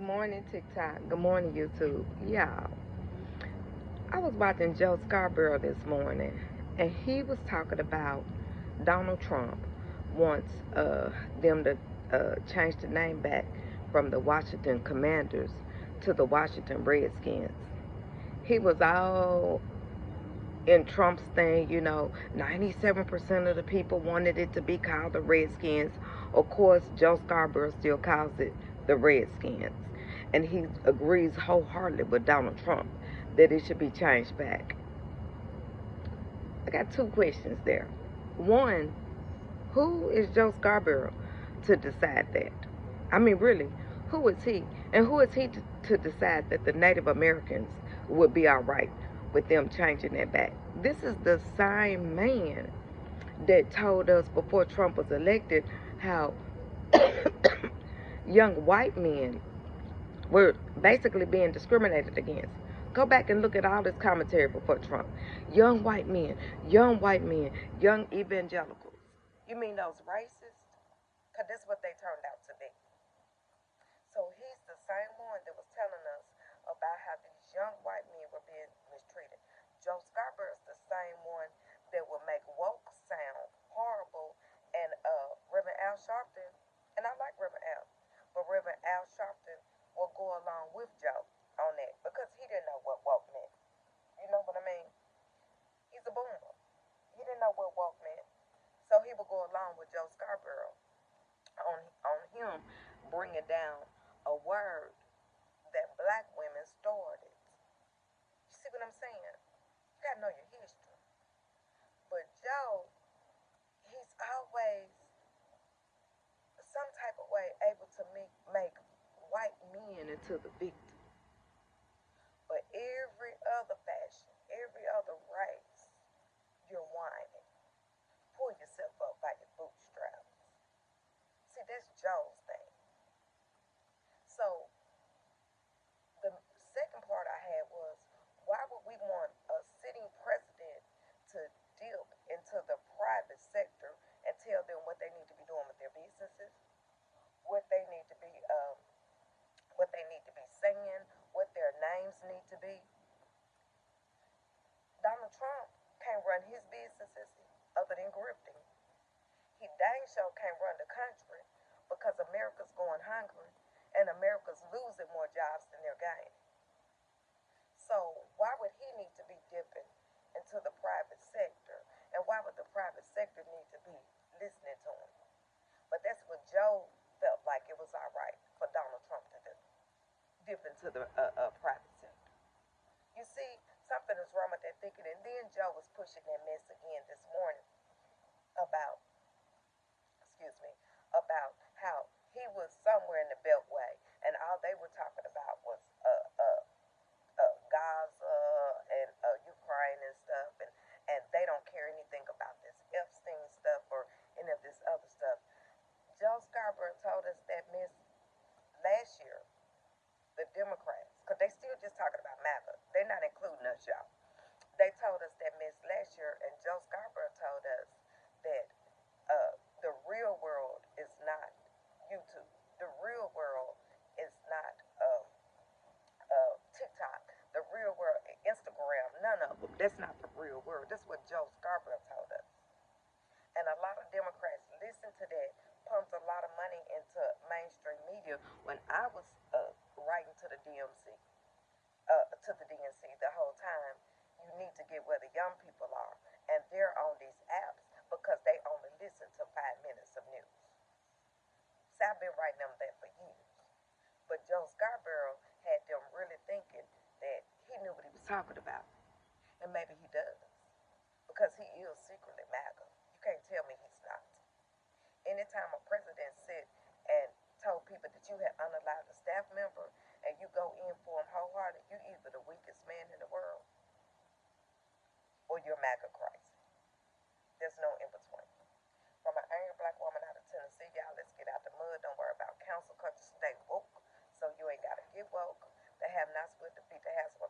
Good morning, TikTok. Good morning, YouTube. Y'all, I was watching Joe Scarborough this morning, and he was talking about Donald Trump wants them to change the name back from the Washington Commanders to the Washington Redskins. He was all in Trump's thing, 97% of the people wanted it to be called the Redskins. Of course, Joe Scarborough still calls it the Redskins. And he agrees wholeheartedly with Donald Trump that it should be changed back. I got two questions there. One, who is Joe Scarborough to decide that? I mean, really, who is he? And who is he to decide that the Native Americans would be all right with them changing that back? This is the same man that told us before Trump was elected how young white men were basically being discriminated against. Go back and look at all this commentary before Trump. Young white men, young evangelicals. You mean those racists? Because that's what they turned out to be. So he's the same one that was telling us about how these young white men were being mistreated. Joe Scarborough is the same one that will make woke sound horrible. And Reverend Al Sharpton, and I like Reverend Al, but Reverend Al Sharpton will go along with Joe on that because he didn't know what woke meant. You know what I mean? He's a boomer. He didn't know what woke meant. So he would go along with Joe Scarborough on him bringing down a word that black women started. You see what I'm saying? You gotta know your history. But Joe, he's always some type of way able to make white men into the victim. But every other fashion, every other race, you're whining. Pull yourself up by your bootstraps. See, that's Joe's thing. So the second part I had was, why would we want a sitting president to dip into the private sector and tell them what they need to be doing with their businesses, what they need to be, saying, what their names need to be? Donald Trump can't run his businesses other than grifting. He dang sure can't run the country because America's going hungry and America's losing more jobs than they're gaining. So why would he need to be dipping into the private sector? And why would the private sector need to be listening to him? But that's what Joe felt like it was all right for Donald Trump to do. Dip into the private sector. You see, something is wrong with that thinking. And then Joe was pushing that mess again this morning about, excuse me, about how he was somewhere in the Beltway and all they were talking about was Gaza and Ukraine and stuff, and they don't care anything about this Epstein stuff or any of this other stuff. Joe Scarborough told us that mess last year, the Democrats, because they still just talking about MAGA. They're not including us, y'all. They told us that mess last year, and Joe Scarborough told us that the real world is not YouTube. The real world is not TikTok. The real world, Instagram, none of them. That's not the real world. That's what Joe Scarborough told us. And a lot of Democrats listened to that, pumped a lot of money into mainstream media. When I was writing to the DNC the whole time, you need to get where the young people are. And they're on these apps because they only listen to 5 minutes of news. So I've been writing them that for years. But Joe Scarborough had them really thinking that he knew what he was talking about. And maybe he does. Because he is secretly MAGA. You can't tell me he's not. Anytime a president sit and told people that you had unalived a staff member and you go in for him wholehearted, you either the weakest man in the world or you're MAGA crazy. There's no in between. From an angry black woman out of Tennessee, y'all, let's get out the mud. Don't worry about council culture. Stay woke so you ain't got to get woke. The have-nots with the feet, the house with